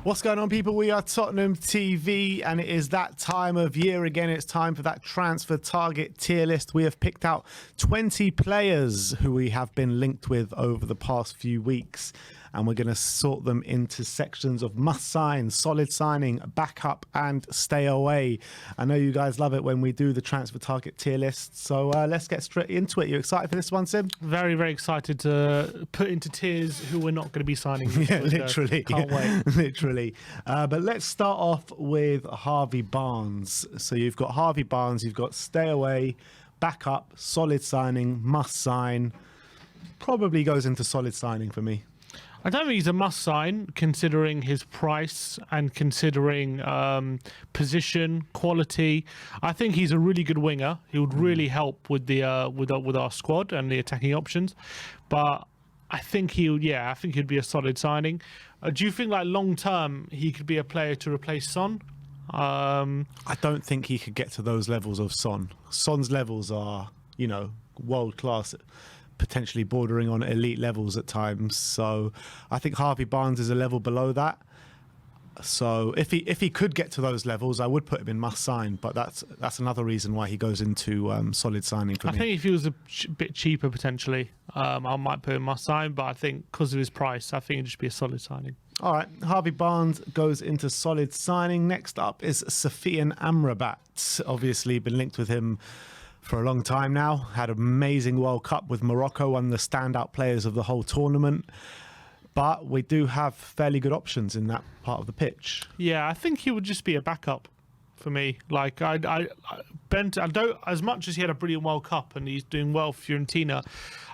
What's going on, people? We are Tottenham TV, and it is that time of year again. It's time for that transfer target tier list. We have picked out 20 players who we have been linked with over the past few weeks, and we're going to sort them into sections of must sign, solid signing, backup, and stay away. I know you guys love it when we do the transfer target tier list, so let's get straight into it. You excited for this one, Sim? Very, very excited to put into tiers who we're not going to be signing. Yeah, literally. Can't wait. Literally. But let's start off with Harvey Barnes. So you've got Harvey Barnes, you've got stay away, backup, solid signing, must sign. Probably goes into solid signing for me. I don't think he's a must sign considering his price and considering position, quality. I think he's a really good winger. He would really help with the with our squad and the attacking options. But I think he'd be a solid signing. Do you think, like, long term, he could be a player to replace Son? I don't think he could get to those levels of Son. Son's levels are, you know, world class, potentially bordering on elite levels at times. So I think Harvey Barnes is a level below that. So if he could get to those levels, I would put him in must sign. But that's another reason why he goes into solid signing for me. I think if he was a bit cheaper potentially, I might put him must sign. But I think because of his price, I think it'd just be a solid signing. All right, Harvey Barnes goes into solid signing. Next up is Sofyan Amrabat. Obviously been linked with him for a long time now. Had an amazing World Cup with Morocco, one of the standout players of the whole tournament. But we do have fairly good options in that part of the pitch. Yeah, I think he would just be a backup for me. Like, Bent, I don't, as much as he had a brilliant World Cup and he's doing well for Fiorentina,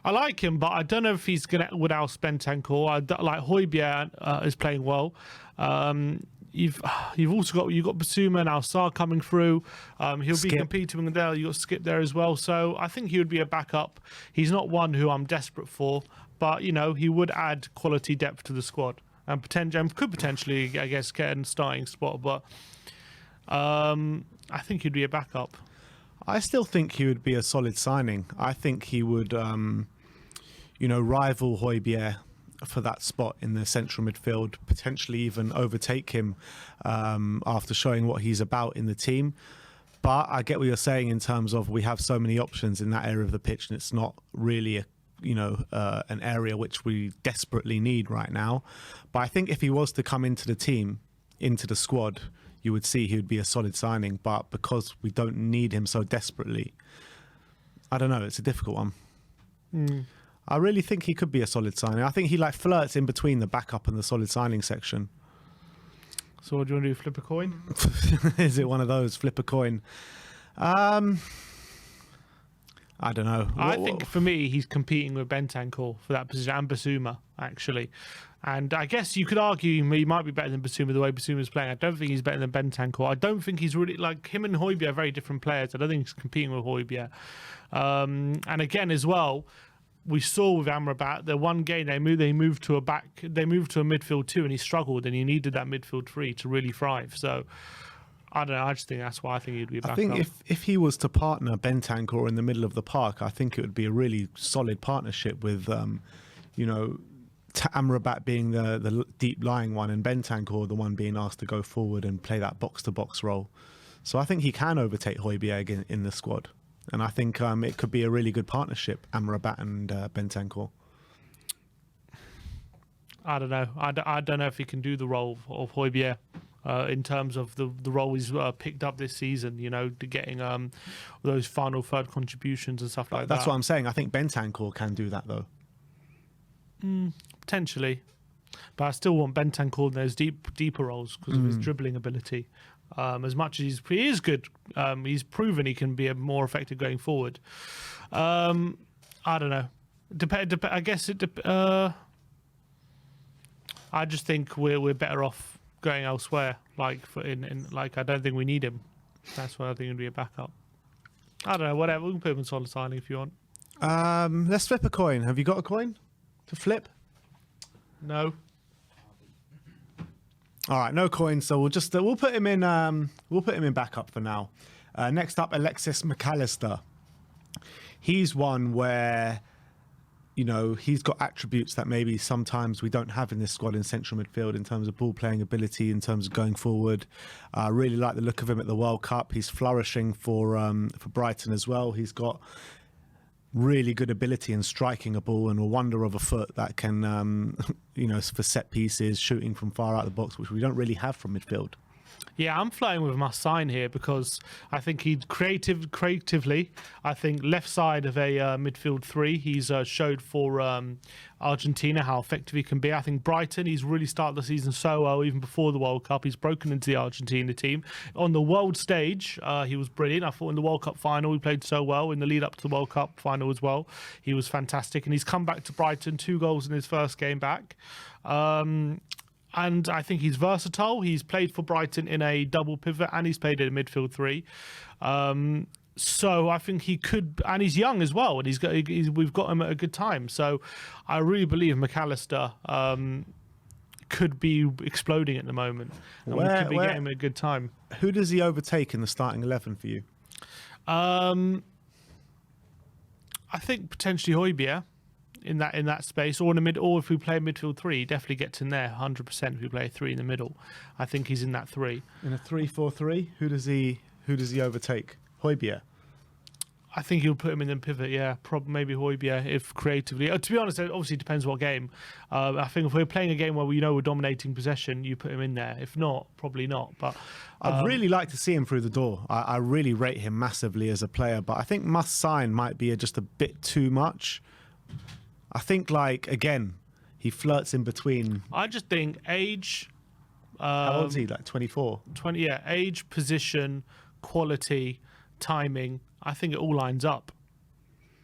I like him, but I don't know if he's going to would out Bentancur. Like Højbjerg is playing well. You've also got Basuma and Al-Sar coming through. He'll be competing with there. You got Skip there as well. So I think he would be a backup. He's not one who I'm desperate for, but you know, he would add quality depth to the squad and could potentially, I guess, get a starting spot. But I think he'd be a backup. I still think he would be a solid signing. I think he would, rival Højbjerg for that spot in the central midfield, potentially even overtake him after showing what he's about in the team. But I get what you're saying in terms of we have so many options in that area of the pitch, and it's not really an area which we desperately need right now. But I think if he was to come into the team, into the squad, you would see he would be a solid signing. But because we don't need him so desperately, I don't know, it's a difficult one. I really think he could be a solid signing. I think he flirts in between the backup and the solid signing section. So what do you want to do, flip a coin? Is it one of those, flip a coin? I don't know. I think for me, he's competing with Bentancur for that position, and Basuma, actually. And I guess you could argue he might be better than Basuma the way Basuma's playing. I don't think he's better than Bentancur. I don't think he's really, like, him and Højbjerg are very different players. I don't think he's competing with Højbjerg. And again, as well, we saw with Amrabat, the one game they moved to a midfield 2, and he struggled, and he needed that midfield 3 to really thrive. So I don't know. I just think that's why I think he'd be back. I think if he was to partner Bentancur in the middle of the park, I think it would be a really solid partnership with, Amrabat being the deep lying one and Bentancur the one being asked to go forward and play that box to box role. So I think he can overtake Højbjerg in the squad, and I think it could be a really good partnership, Amrabat and Bentancur. I don't know. I don't know if he can do the role of Højbjerg. In terms of the role he's picked up this season, to getting those final third contributions and stuff like that. That's what I'm saying. I think Bentancur can do that, though. Potentially. But I still want Bentancur in those deeper roles because of his dribbling ability. As much as he is good, he's proven he can be a more effective going forward. I don't know. I guess it. I just think we're better off going elsewhere. I don't think we need him. That's why I think it'd be a backup. I don't know. Whatever. We can put him in solid signing if you want. Let's flip a coin. Have you got a coin to flip? No. All right, no coins. So we'll just we'll put him in backup for now. Next up, Alexis McAllister. He's one where you know, he's got attributes that maybe sometimes we don't have in this squad in central midfield in terms of ball playing ability, in terms of going forward. I really like the look of him at the World Cup. He's flourishing for Brighton as well. He's got really good ability in striking a ball and a wonder of a foot that can, you know, for set pieces, shooting from far out of the box, which we don't really have from midfield. Yeah, I'm flirting with must sign here because I think he's creatively. I think left side of a midfield three, he's showed for Argentina how effective he can be. I think Brighton, he's really started the season so well, even before the World Cup. He's broken into the Argentina team. On the world stage, he was brilliant. I thought in the World Cup final, he played so well. In the lead up to the World Cup final as well, he was fantastic. And he's come back to Brighton, 2 goals in his first game back. And I think he's versatile. He's played for Brighton in a double pivot and he's played in a midfield three. So I think he could, and he's young as well, and we've got him at a good time. So I really believe McAllister could be exploding at the moment, and we could be getting him at a good time. Who does he overtake in the starting 11 for you? I think potentially Højbjerg in that space, or in the mid, or if we play midfield three, he definitely gets in there 100%. If we play 3 in the middle, I think he's in that 3. In a 3-4-3, who does he overtake? Højbjerg. I think he'll put him in the pivot, yeah. Probably maybe Højbjerg if creatively. To be honest, it obviously depends what game. I think if we're playing a game where we know we're dominating possession, you put him in there. If not, probably not. But I'd really like to see him through the door. I really rate him massively as a player, but I think must sign might be just a bit too much. I think, like, again, he flirts in between. I just think age. How old is he? Like 24? 20, yeah. Age, position, quality, timing. I think it all lines up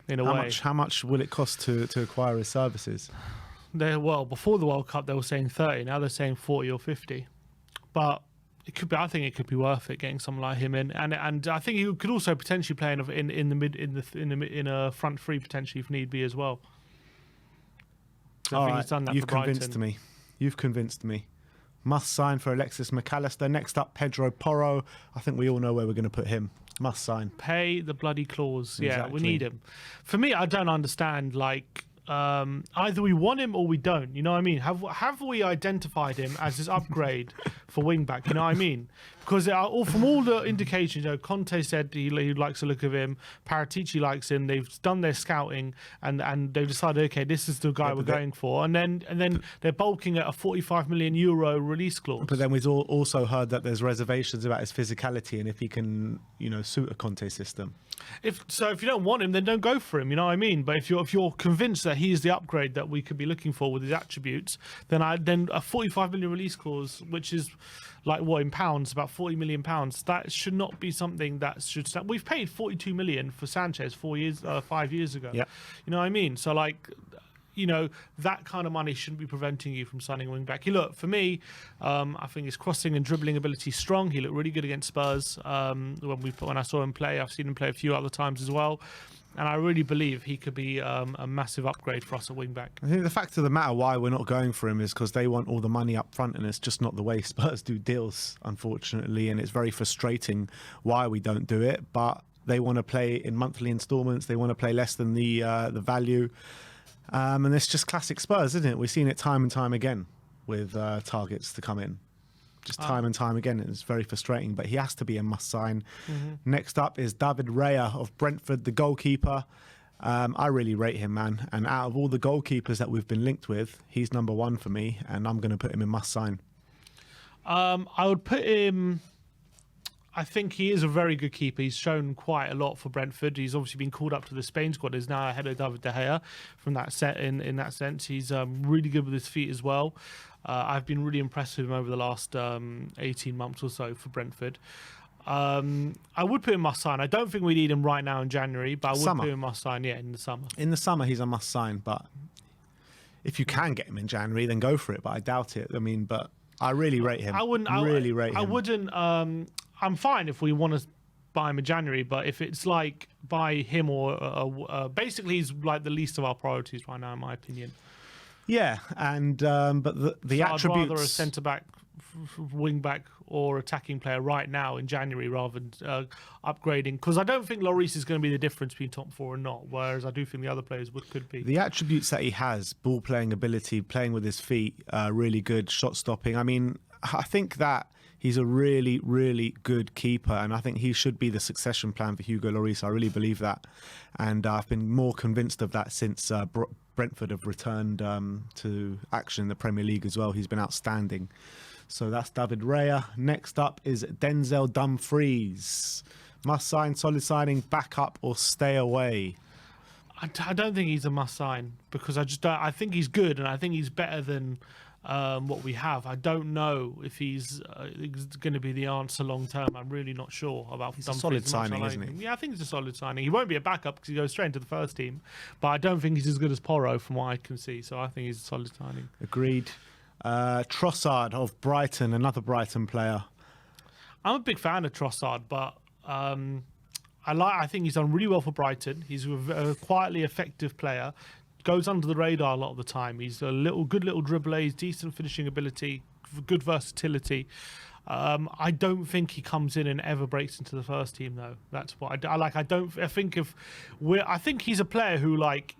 in a way. How much will it cost to acquire his services? Well, before the World Cup, they were saying 30. Now they're saying 40 or 50. But it could be. I think it could be worth it getting someone like him in, and I think he could also potentially play in a front three potentially if need be as well. All right, you've convinced me. You've convinced me. Must sign for Alexis McAllister. Next up, Pedro Porro. I think we all know where we're going to put him. Must sign. Pay the bloody clause. Yeah, Exactly. we need him. For me, I don't understand. Like, either we want him or we don't. You know what I mean? Have we identified him as his upgrade for wing back? You know what I mean? Because from all the indications, you know, Conte said he likes the look of him. Paratici likes him. They've done their scouting and they've decided, okay, this is the guy we're going for. And then they're bulking at a 45 million euro release clause. But then we've also heard that there's reservations about his physicality and if he can, you know, suit a Conte system. If you don't want him, then don't go for him. You know what I mean? But if you're convinced that he is the upgrade that we could be looking for with his attributes, then a 45 million release clause, which is like what in pounds, about 40 million pounds, that should not be something that should stand. We've paid 42 million for Sanchez 5 years ago. Yeah. You know what I mean? So like, you know, that kind of money shouldn't be preventing you from signing a wing back. For me, I think his crossing and dribbling ability is strong. He looked really good against Spurs when I saw him play. I've seen him play a few other times as well. And I really believe he could be a massive upgrade for us at wing back. I think the fact of the matter why we're not going for him is because they want all the money up front, and it's just not the way Spurs do deals, unfortunately. And it's very frustrating why we don't do it. But they want to play in monthly instalments. They want to play less than the value. And it's just classic Spurs, isn't it? We've seen it time and time again with targets to come in. Just time and time again. It's very frustrating, but he has to be a must sign. Mm-hmm. Next up is David Raya of Brentford, the goalkeeper. I really rate him, man. And out of all the goalkeepers that we've been linked with, he's number 1 for me, and I'm going to put him in must sign. I would put him... I think he is a very good keeper. He's shown quite a lot for Brentford. He's obviously been called up to the Spain squad. He's now ahead of David De Gea from that set in that sense. He's really good with his feet as well. I've been really impressed with him over the last 18 months or so for Brentford. I would put him must sign. I don't think we need him right now in January, but I would put him must sign, yeah, in the summer. In the summer, he's a must sign, but if you can get him in January, then go for it, but I doubt it. I mean, but I really rate him. I wouldn't. I'm fine if we want to buy him in January, but if it's like buy him or basically he's like the least of our priorities right now, in my opinion. Yeah, and but the attributes. I'd rather a centre back wing back or attacking player right now in January rather than upgrading, because I don't think Lloris is going to be the difference between top four and not, whereas I do think the other players could be. The attributes that he has, ball playing ability, playing with his feet, really good, shot stopping. I mean, I think that he's a really, really good keeper, and I think he should be the succession plan for Hugo Lloris. I really believe that, and I've been more convinced of that since Brentford have returned to action in the Premier League as well. He's been outstanding. So that's David Raya. Next up is Denzel Dumfries. Must sign, solid signing, back up or stay away? I don't think he's a must sign, because I think he's good, and I think he's better than what we have. I don't know if he's going to be the answer long term. I'm really not sure about. He's a solid signing, isn't he? Yeah, I think it's a solid signing. He won't be a backup because he goes straight into the first team, but I don't think he's as good as Porro from what I can see. So I think he's a solid signing. Agreed. Trossard of Brighton, another Brighton player. I'm a big fan of Trossard, but I think he's done really well for Brighton. He's a quietly effective player. Goes under the radar a lot of the time. He's a good little dribbler. He's decent finishing ability, good versatility. I don't think he comes in and ever breaks into the first team, though. That's what I like. I think he's a player who, like,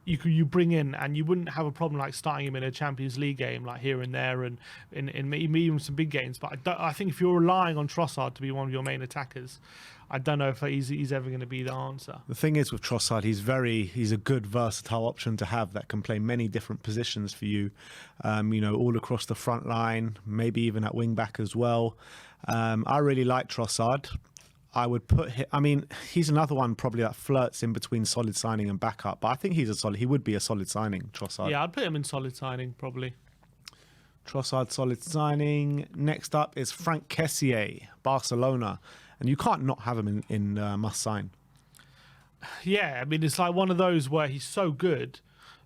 you bring in and you wouldn't have a problem like starting him in a Champions League game, like here and there, and in even some big games. But I think if you're relying on Trossard to be one of your main attackers, I don't know if he's ever going to be the answer. The thing is with Trossard, he's a good versatile option to have that can play many different positions for you, all across the front line, maybe even at wing back as well. I really like Trossard. I would put him, he's another one probably that flirts in between solid signing and backup, but I think he would be a solid signing, Trossard. Yeah, I'd put him in solid signing probably. Trossard, solid signing. Next up is Frank Kessié, Barcelona. And you can't not have him in must sign. Yeah, it's like one of those where he's so good.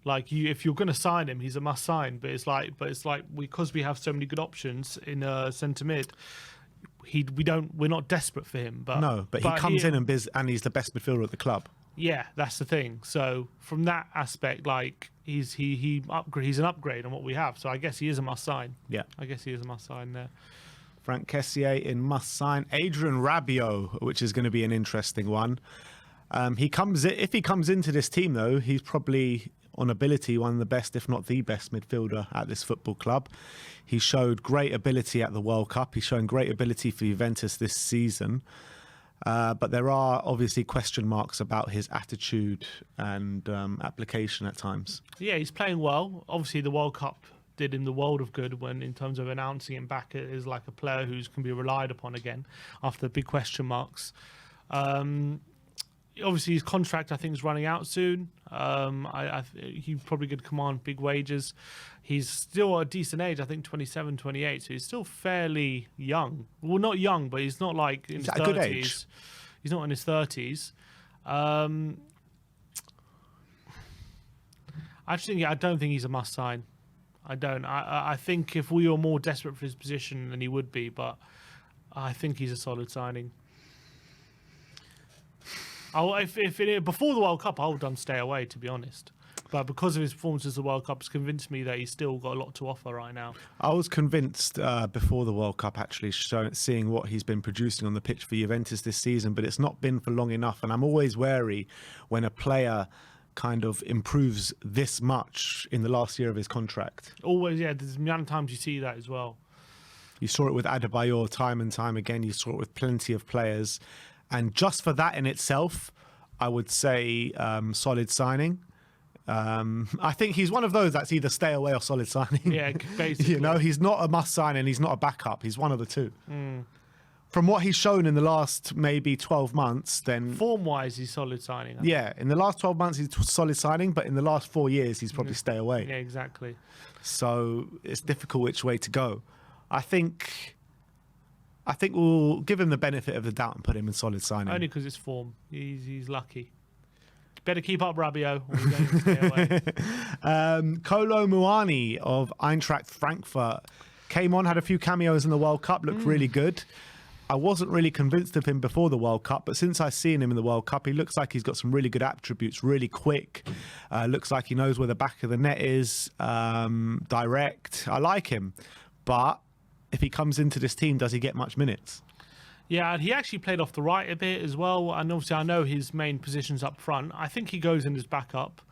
Like if you're going to sign him, he's a must sign. But it's like because we have so many good options in centre mid, we're not desperate for him. But he comes in and he's the best midfielder at the club. Yeah, that's the thing. So from that aspect, like he's an upgrade on what we have. So I guess he is a must sign. Yeah, I guess he is a must sign there. Frank Kessié in must sign. Adrian Rabiot, which is going to be an interesting one. If he comes into this team, though, he's probably on ability one of the best, if not the best midfielder at this football club. He showed great ability at the World Cup. He's shown great ability for Juventus this season. But there are obviously question marks about his attitude and application at times. Yeah, he's playing well. Obviously, the World Cup did him the world of good when, in terms of announcing him back as like a player who can be relied upon again after the big question marks. Obviously, his contract I think is running out soon. He probably could command big wages. He's still at a decent age, I think 27, 28, so he's still fairly young. Well, not young, but he's not like in his 30s. Good age? He's not in his 30s. I don't think he's a must sign. I don't. I think if we were more desperate for his position, then he would be, but I think he's a solid signing. Before the World Cup, I would have done stay away, to be honest. But because of his performances at the World Cup, it's convinced me that he's still got a lot to offer right now. I was convinced before the World Cup, actually, seeing what he's been producing on the pitch for Juventus this season, but it's not been for long enough. And I'm always wary when a player kind of improves this much in the last year of his contract. Always, yeah. There's many times you see that as well. You saw it with Adebayor time and time again. You saw it with plenty of players. And just for that in itself, I would say solid signing. I think he's one of those that's either stay away or solid signing. Yeah, basically. He's not a must sign and he's not a backup. He's one of the two. From what he's shown in the last maybe 12 months, then... Form-wise, he's solid signing. Yeah, in the last 12 months, he's solid signing, but in the last 4 years, he's probably stay away. Yeah, exactly. So it's difficult which way to go. I think we'll give him the benefit of the doubt and put him in solid signing. Only because it's form. He's lucky. Better keep up, Rabiot, or we're going to stay away. Kolo Muani of Eintracht Frankfurt came on, had a few cameos in the World Cup, looked really good. I wasn't really convinced of him before the World Cup, but since I've seen him in the World Cup, he looks like he's got some really good attributes, really quick. Looks like he knows where the back of the net is, direct. I like him, but if he comes into this team, does he get much minutes? Yeah, and he actually played off the right a bit as well. And obviously, I know his main position's up front. I think he goes in as backup.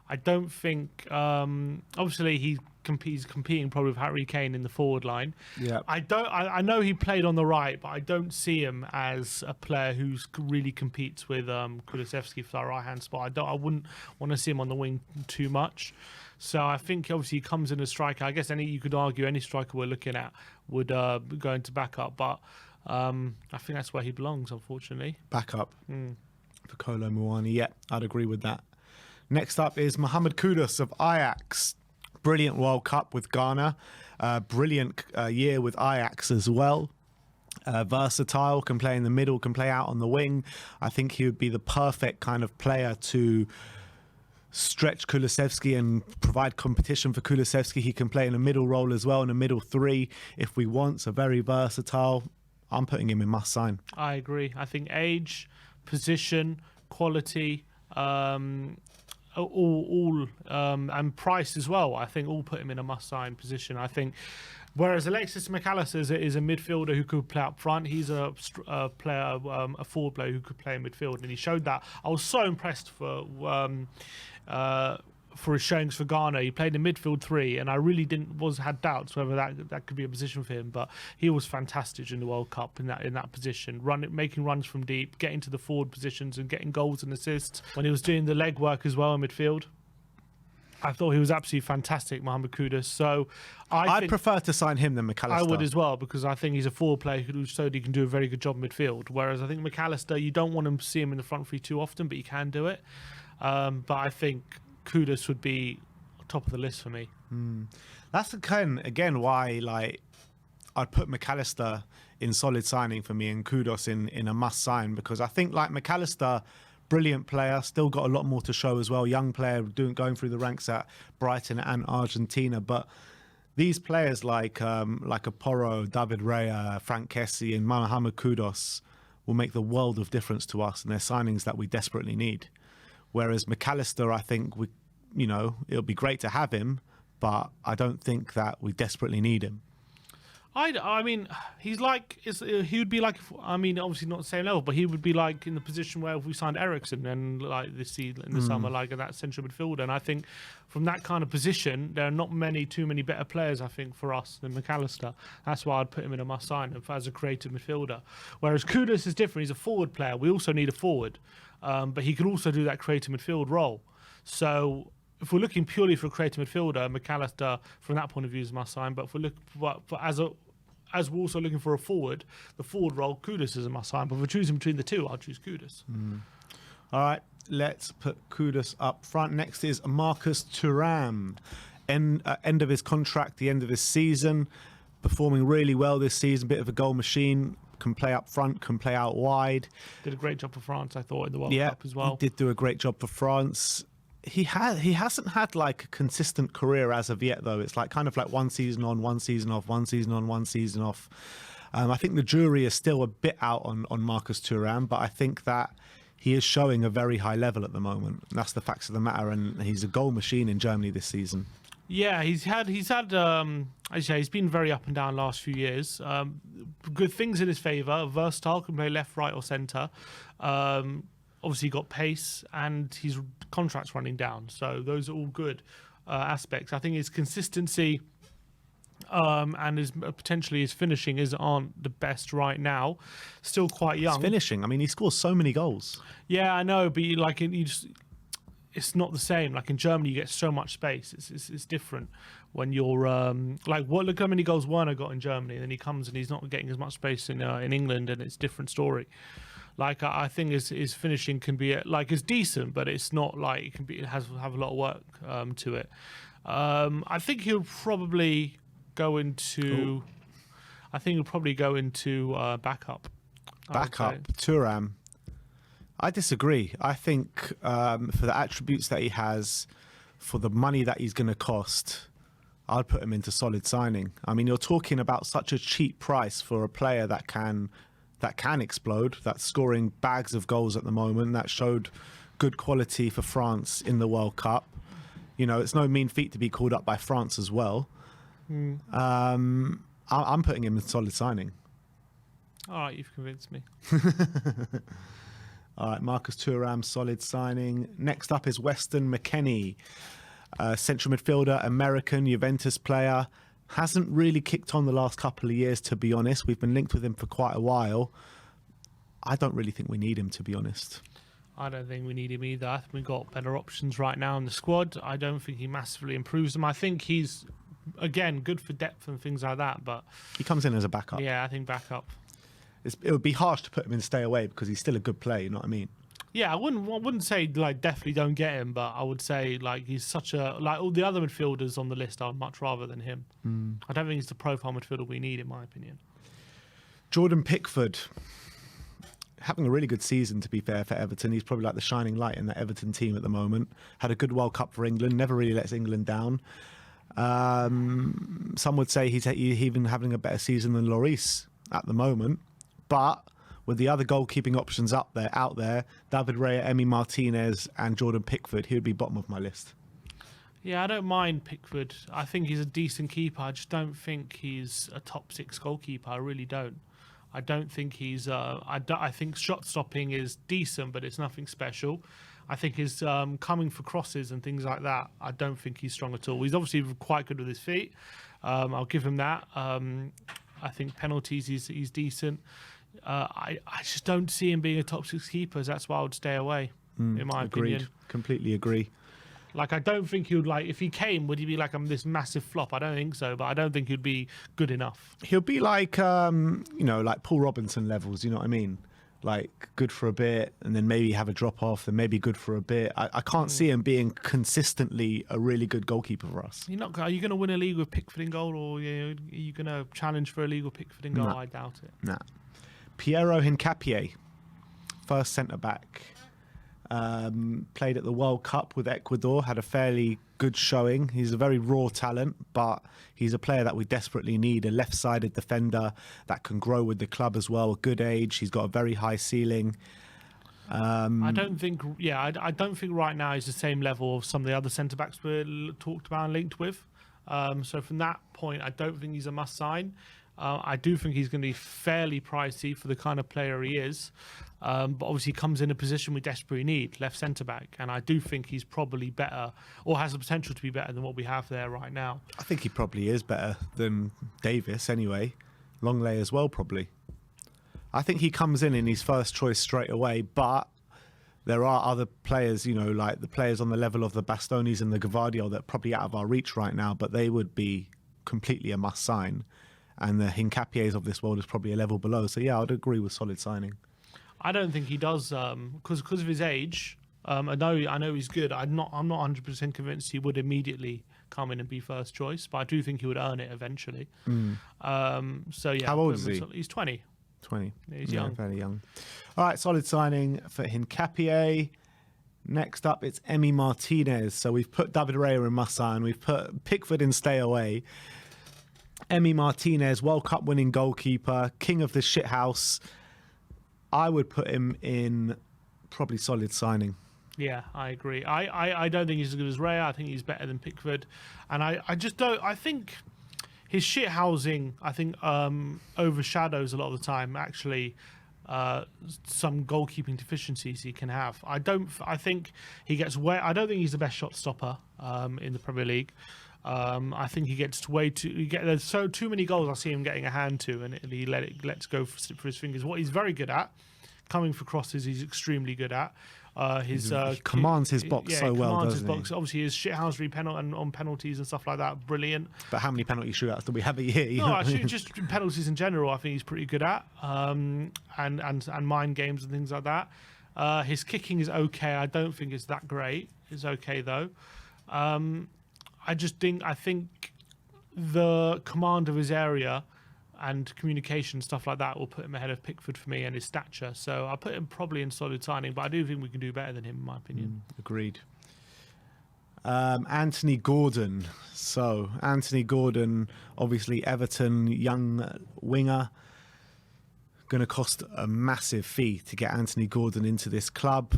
I don't think. Obviously, he's competing probably with Harry Kane in the forward line. Yeah. I know he played on the right, but I don't see him as a player who's really competes with Kulusevski for that right hand spot. I wouldn't want to see him on the wing too much. So I think obviously he comes in as striker. I guess you could argue any striker we're looking at would go into backup, but I think that's where he belongs, unfortunately. Backup for Kolo Muani. Yeah, I'd agree with that. Next up is Mohamed Kudus of Ajax. Brilliant World Cup with Ghana. Brilliant year with Ajax as well. Versatile, can play in the middle, can play out on the wing. I think he would be the perfect kind of player to stretch Kulusevski and provide competition for Kulusevski. He can play in a middle role as well, in a middle three if we want. So very versatile. I'm putting him in must sign. I agree. I think age, position, quality, all and price as well. I think all put him in a must sign position. I think. Whereas Alexis McAllister is a midfielder who could play up front. He's a player, a forward player who could play in midfield, and he showed that. I was so impressed for his showings for Ghana. He played in midfield three, and I really had doubts whether that could be a position for him. But he was fantastic in the World Cup in that position, making runs from deep, getting to the forward positions, and getting goals and assists. When he was doing the leg work as well in midfield, I thought he was absolutely fantastic, Mohamed Kudus. So I'd prefer to sign him than McAllister. I would as well, because I think he's a forward player who showed he can do a very good job in midfield. Whereas I think McAllister, you don't want to see him in the front three too often, but you can do it. But I think Kudus would be top of the list for me. That's again why I'd put McAllister in solid signing for me and Kudus in a must sign, because I think McAllister, brilliant player, still got a lot more to show as well. Young player going through the ranks at Brighton and Argentina. But these players like Aporo, David Raya, Frank Kessie and Mohamed Kudus will make the world of difference to us, and they're signings that we desperately need. Whereas McAllister, I think it'll be great to have him, but I don't think that we desperately need him. I mean, he would be like, obviously not the same level, but he would be like in the position where if we signed Eriksen and this season in the summer, that central midfielder. And I think from that kind of position, there are not too many better players, I think, for us than McAllister. That's why I'd put him in a must sign as a creative midfielder. Whereas Kudus is different. He's a forward player. We also need a forward, but he can also do that creative midfield role. So if we're looking purely for a creative midfielder, McAllister from that point of view is a must sign. But if we're looking as we're also looking for a forward, the forward role, Kudus is a must sign. But if we're choosing between the two, I'll choose Kudus. All right, let's put Kudus up front. Next is Marcus Thuram. End of his contract, the end of his season. Performing really well this season. Bit of a goal machine. Can play up front, can play out wide. Did a great job for France, I thought, in the World Cup as well. He did do a great job for France. He hasn't had a consistent career as of yet, though. It's kind of one season on, one season off, one season on, one season off. I think the jury is still a bit out on Marcus Thuram, but I think that he is showing a very high level at the moment. That's the facts of the matter, and he's a goal machine in Germany this season. Yeah, he's been very up and down last few years. Good things in his favour. Versatile, can play left, right, or centre. Obviously got pace, and his contract's running down. So those are all good aspects. I think his consistency and potentially his finishing aren't the best right now. Still quite young. His finishing. I mean, he scores so many goals. Yeah, I know, but it's not the same. Like in Germany, you get so much space. It's different when you're look how many goals Werner got in Germany, and then he comes and he's not getting as much space in England, and it's a different story. I think his finishing can be it's decent, but it's not it have a lot of work to it. I think he'll probably go into. I think he'll probably go into backup. Backup, Thuram. I disagree. I think for the attributes that he has, for the money that he's going to cost, I'd put him into solid signing. I mean, you're talking about such a cheap price for a player that can explode, that's scoring bags of goals at the moment, that showed good quality for France in the World Cup. It's no mean feat to be called up by France as well. I'm putting him in solid signing. All right, you've convinced me. All right, Marcus Thuram, solid signing. Next up is Weston McKennie, central midfielder, American Juventus player. Hasn't really kicked on the last couple of years, to be honest. We've been linked with him for quite a while. I don't really think we need him, to be honest. I don't think we need him either. I think we've got better options right now in the squad. I don't think he massively improves them. I think he's, again, good for depth and things like that, but... He comes in as a backup. Yeah, I think backup. It would be harsh to put him in stay away because he's still a good player, you know what I mean? Yeah, I wouldn't say like definitely don't get him, but I would say like he's such a like all the other midfielders on the list I'd much rather than him. I don't think he's the profile midfielder we need, in my opinion. Jordan Pickford, having a really good season, to be fair, for Everton. He's probably like the shining light in that Everton team at the moment. Had a good World Cup for England, never really lets England down. Some would say he's even having a better season than Lloris at the moment. But with the other goalkeeping options out there, David Raya, Emi Martinez and Jordan Pickford, he would be bottom of my list. Yeah, I don't mind Pickford. I think he's a decent keeper. I just don't think he's a top 6 goalkeeper. I really don't. I don't think he's... I think shot stopping is decent, but it's nothing special. I think his coming for crosses and things like that, I don't think he's strong at all. He's obviously quite good with his feet. I'll give him that. I think penalties, he's decent. I just don't see him being a top 6 keeper. That's why I would stay away, in my opinion. Completely agree. Like, I don't think he would, like, if he came, would he be like this massive flop? I don't think so, but I don't think he'd be good enough. He'll be like, like Paul Robinson levels, you know what I mean? Like, good for a bit, and then maybe have a drop-off, then maybe good for a bit. I can't see him being consistently a really good goalkeeper for us. Are you going to win a league with Pickford in goal, or are you going to challenge for a league with Pickford in goal? Nah. I doubt it. Nah. Piero Hincapié, first centre-back. Played at the World Cup with Ecuador, had a fairly good showing. He's a very raw talent, but he's a player that we desperately need, a left-sided defender that can grow with the club as well, a good age. He's got a very high ceiling. I don't think right now he's the same level of some of the other centre-backs we're talked about and linked with. So from that point, I don't think he's a must-sign. I do think he's going to be fairly pricey for the kind of player he is. But obviously he comes in a position we desperately need, left centre-back. And I do think he's probably better, or has the potential to be better than what we have there right now. I think he probably is better than Davis anyway. Longley as well, probably. I think he comes in his first choice straight away, but there are other players, like the players on the level of the Bastonis and the Gvardiol that are probably out of our reach right now, but they would be completely a must-sign. And the Hincapiés of this world is probably a level below. So, yeah, I'd agree with solid signing. I don't think he does, because of his age. I know he's good. I'm not 100% convinced he would immediately come in and be first choice, but I do think he would earn it eventually. So yeah. How old is he? He's 20. 20. Yeah, he's young. Fairly young. All right, solid signing for Hincapié. Next up, it's Emi Martinez. So we've put David Raya in must sign. We've put Pickford in stay away. Emi Martinez, World Cup winning goalkeeper, king of the shithouse. I would put him in probably solid signing. Yeah, I agree. I don't think he's as good as Raya. I think he's better than Pickford. And I just don't... I think his shit housing, overshadows a lot of the time, actually, some goalkeeping deficiencies he can have. I think he gets way... I don't think he's the best shot stopper in the Premier League. I think he gets way too... There's too many goals I see him getting a hand to, and he lets go for his fingers. What he's very good at, coming for crosses, he's extremely good at. He commands his box so well, doesn't he? Obviously, his shithousery on penalties and stuff like that, brilliant. But how many penalty shootouts do we have a year? No, actually, just penalties in general, I think he's pretty good at, and mind games and things like that. His kicking is okay. I don't think it's that great. It's okay though. I think the command of his area and communication, stuff like that, will put him ahead of Pickford for me, and his stature. So I put him probably in solid signing, but I do think we can do better than him, in my opinion. Agreed. Anthony Gordon. So Anthony Gordon, obviously Everton, young winger. Going to cost a massive fee to get Anthony Gordon into this club.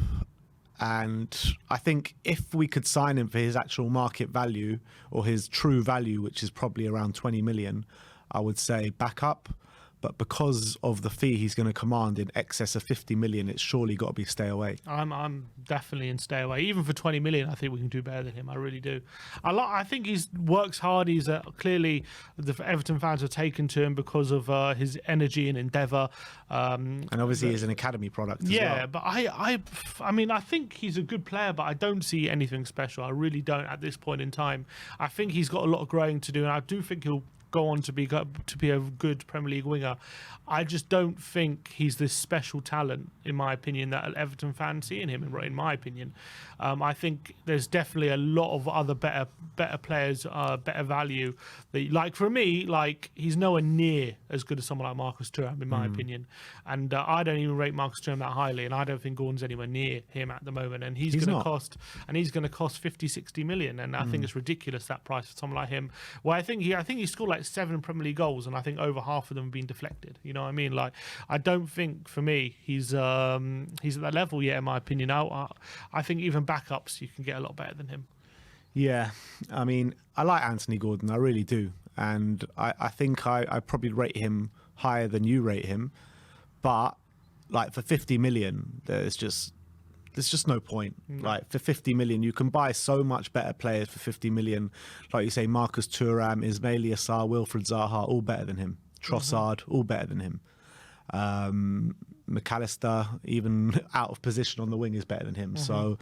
And I think if we could sign him for his actual market value, or his true value, which is probably around 20 million, I would say backup. But because of the fee he's going to command in excess of 50 million, it's surely got to be stay away. I'm definitely in stay away. Even for 20 million, I think we can do better than him. I really do. I think he works hard. He's clearly the Everton fans are taken to him because of his energy and endeavour. And obviously, he's an academy product as well. Yeah, but I mean, I think he's a good player, but I don't see anything special. I really don't at this point in time. I think he's got a lot of growing to do, and I do think he'll go on to be a good Premier League winger. I just don't think he's this special talent, in my opinion, that Everton fans see in him. In my opinion, I think there's definitely a lot of other better players, better value. Like for me, like he's nowhere near as good as someone like Marcus Thuram, in my opinion. And I don't even rate Marcus Thuram that highly, and I don't think Gordon's anywhere near him at the moment. And he's going to cost 50, 60 million, and I think it's ridiculous that price for someone like him. Well, I think he scored like 7 Premier League goals, and I think over half of them have been deflected. You know what I mean? Like, I don't think for me he's at that level yet, in my opinion. I think even backups you can get a lot better than him. Yeah, I mean, I like Anthony Gordon, I really do, and I think I probably rate him higher than you rate him, but like for 50 million, there's just no point. Like for 50 million, you can buy so much better players for 50 million. Like you say, Marcus Thuram, Ismail Assar, Wilfried Zaha, all better than him. Trossard, all better than him. McAllister, even out of position on the wing, is better than him. So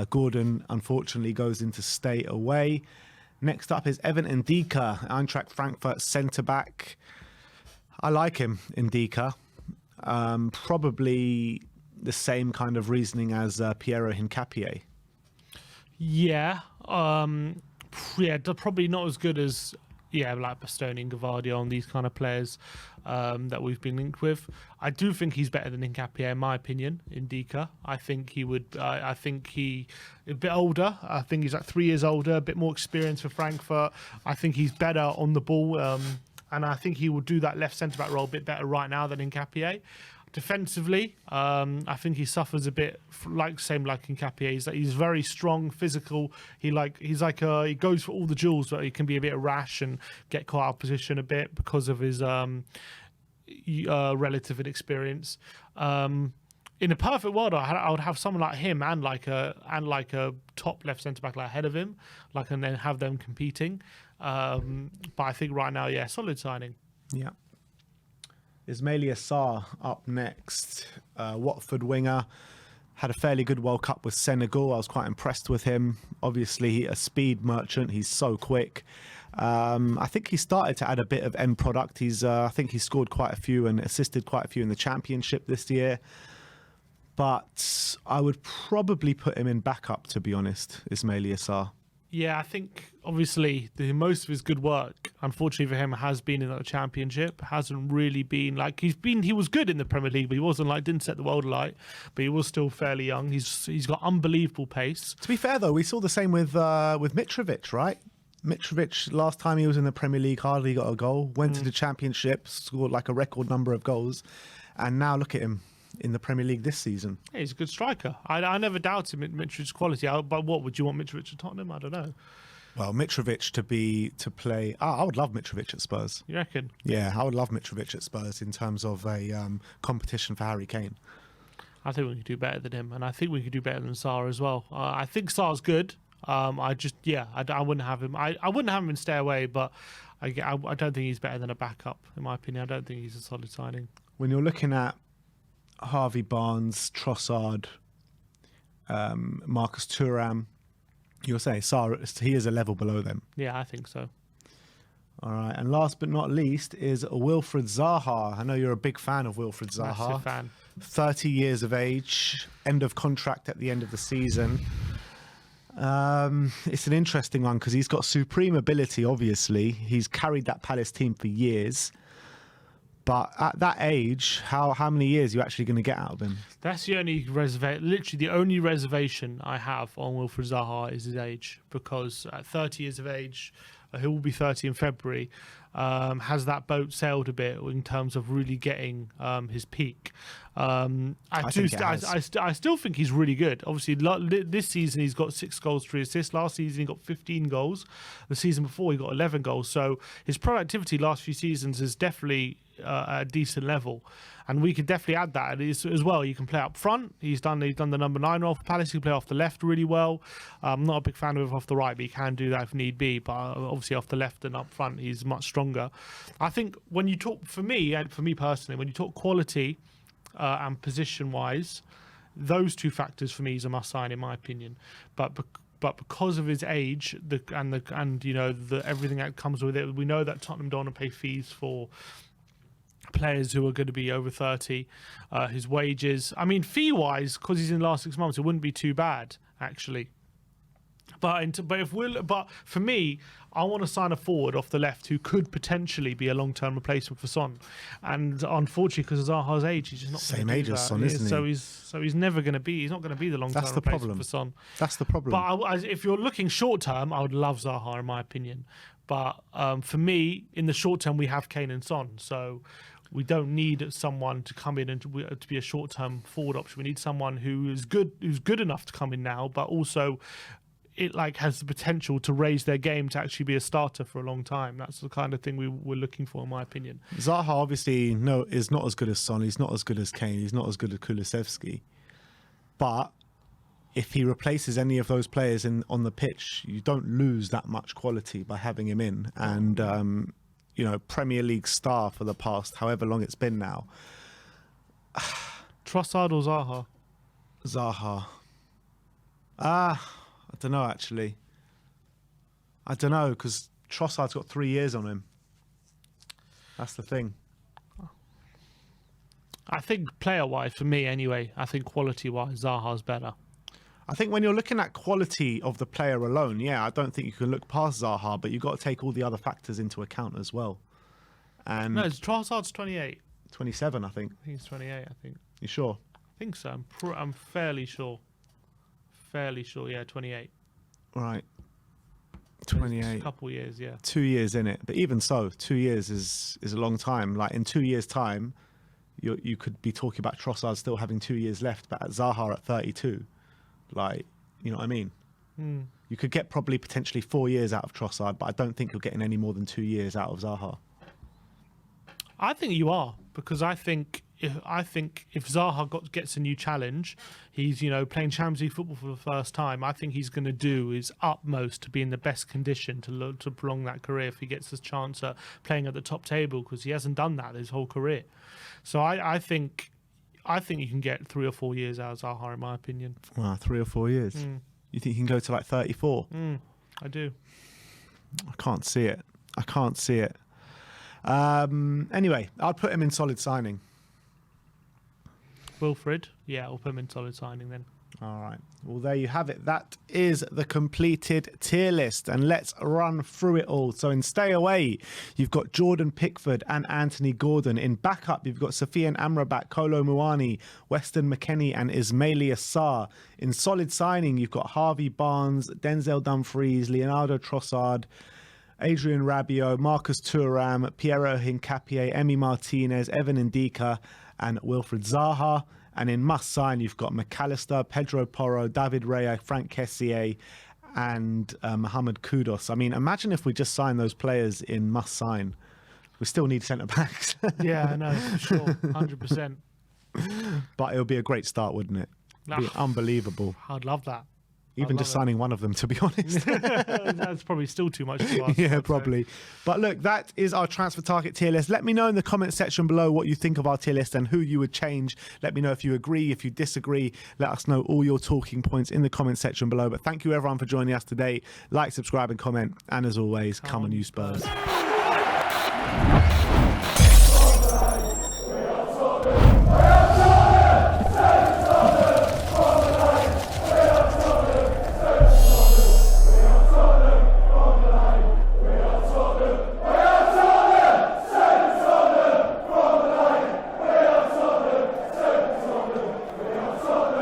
Gordon, unfortunately, goes into stay away. Next up is Evan Ndika, Eintracht Frankfurt centre-back. I like him, Ndika. Probably the same kind of reasoning as Piero Hincapié. Yeah. Probably not as good as like Bastoni and Gavardia and these kind of players that we've been linked with. I do think he's better than Hincapié, in my opinion, Ndika. I think he would. I think he a bit older. I think he's like 3 years older, a bit more experience for Frankfurt. I think he's better on the ball, and I think he will do that left centre back role a bit better right now than Hincapié. Defensively, I think he suffers a bit, like Hincapié. He's very strong, physical. He goes for all the duels, but he can be a bit rash and get caught out of position a bit because of his relative inexperience. In a perfect world, I would have someone like him and like a top left centre back like ahead of him, and then have them competing. But I think right now, solid signing. Yeah. Ismail Assar up next. Watford winger. Had a fairly good World Cup with Senegal. I was quite impressed with him. Obviously, a speed merchant. He's so quick. I think he started to add a bit of end product. I think he scored quite a few and assisted quite a few in the Championship this year. But I would probably put him in backup, to be honest, Ismail Assar. Yeah, I think obviously most of his good work, unfortunately for him, has been in the Championship. Hasn't really been he was good in the Premier League, but he wasn't didn't set the world alight. But he was still fairly young. He's got unbelievable pace. To be fair though, we saw the same with Mitrovic, right? Mitrovic, last time he was in the Premier League, hardly got a goal. Went to the Championship, scored like a record number of goals, and now look at him in the Premier League this season. Yeah, he's a good striker. I never doubted Mitrovic's quality. But what would you want Mitrovic at Tottenham? I don't know. Well, Mitrovic to play. I would love Mitrovic at Spurs. You reckon? Yeah, I would love Mitrovic at Spurs in terms of a competition for Harry Kane. I think we could do better than him, and I think we could do better than Sarr as well. I think Sarr's good. I wouldn't have him. I wouldn't have him in stay away, but I don't think he's better than a backup, in my opinion. I don't think he's a solid signing. When you're looking at Harvey Barnes, Trossard, Marcus Thuram, you'll say Sarr, he is a level below them. Yeah, I think so. All right, and last but not least is Wilfried Zaha. I know you're a big fan of Wilfried Zaha. Massive fan. 30 years of age, end of contract at the end of the season. It's an interesting one because he's got supreme ability, obviously. He's carried that Palace team for years. But at that age, how many years are you actually going to get out of him? That's the only literally the only reservation I have on Wilfried Zaha is his age. Because at 30 years of age, he will be 30 in February. Has that boat sailed a bit in terms of really getting his peak? I still think he's really good. Obviously, this season he's got 6 goals, 3 assists. Last season he got 15 goals. The season before he got 11 goals. So his productivity last few seasons is definitely at a decent level, and we could definitely add that as well. You can play up front. He's done the number 9 role for Palace. He can play off the left really well. I'm not a big fan of him off the right, but he can do that if need be. But obviously off the left and up front, he's much stronger. I think when you talk, for me personally, when you talk quality and position-wise, those 2 factors for me is a must-sign in my opinion. But because of his age, and you know everything that comes with it, we know that Tottenham don't want to pay fees for players who are going to be over 30. His wages, I mean, fee-wise, because he's in the last 6 months, it wouldn't be too bad actually. But for me, I want to sign a forward off the left who could potentially be a long-term replacement for Son. And unfortunately, because of Zaha's age, he's just not same age as Son, isn't he? So he's never going to be. He's not going to be the long-term replacement for Son. That's the problem. But if you're looking short-term, I would love Zaha in my opinion. But for me, in the short term, we have Kane and Son, so we don't need someone to come in and to be a short-term forward option. We need someone who's good enough to come in now, but also it has the potential to raise their game to actually be a starter for a long time. That's the kind of thing we're looking for, in my opinion. Zaha obviously is not as good as Son. He's not as good as Kane. He's not as good as Kulusevski. But if he replaces any of those players on the pitch, you don't lose that much quality by having him in. And Premier League star for the past however long it's been now. Trossard or Zaha? Zaha. I don't know, actually. I don't know, because Trossard's got 3 years on him. That's the thing. I think player-wise, for me anyway, I think quality-wise, Zaha's better. I think when you're looking at quality of the player alone, I don't think you can look past Zaha, but you've got to take all the other factors into account as well. And no, Trossard's 28. 27, I think. He's 28, I think. You sure? I think so. I'm fairly sure. Yeah, 28. Right. 28. A couple years, yeah. 2 years in it. But even so, 2 years is a long time. Like, in 2 years' time, you could be talking about Trossard still having 2 years left, but at Zaha at 32, like, you know what I mean? You could get probably potentially 4 years out of Trossard, but I don't think you're getting any more than 2 years out of Zaha. I think you are, because I think if Zaha gets a new challenge, he's playing Champions League football for the first time. I think he's going to do his utmost to be in the best condition to prolong that career if he gets his chance at playing at the top table, because he hasn't done that his whole career. So I think you can get 3 or 4 years out of Zaha, in my opinion. Wow, 3 or 4 years. You think he can go to like 34? I do. I can't see it. Anyway, I'd put him in solid signing. Wilfred, yeah, I'll put him in solid signing then. All right. Well, there you have it. That is the completed tier list, and let's run through it all. So in stay away, you've got Jordan Pickford and Anthony Gordon. In backup, you've got Sofiane Amrabat, Kolo Muani, Weston McKennie, and Ismaili Assar. In solid signing, you've got Harvey Barnes, Denzel Dumfries, Leonardo Trossard, Adrian Rabiot, Marcus Thuram, Piero Hincapié, Emi Martinez, Evan Ndika, and Wilfred Zaha. And in must-sign, you've got McAllister, Pedro Porro, David Raya, Frank Kessié, and Mohamed Kudus. I mean, imagine if we just signed those players in must-sign. We still need centre-backs. Yeah, I know, for sure, 100%. But it would be a great start, wouldn't it? It'd be unbelievable. I'd love that. Even just signing one of them, to be honest. That's probably still too much to ask. Yeah, probably. But look, that is our transfer target tier list. Let me know in the comment section below what you think of our tier list and who you would change. Let me know if you agree, if you disagree. Let us know all your talking points in the comment section below. But thank you, everyone, for joining us today. Like, subscribe, and comment. And as always, come on, you Spurs.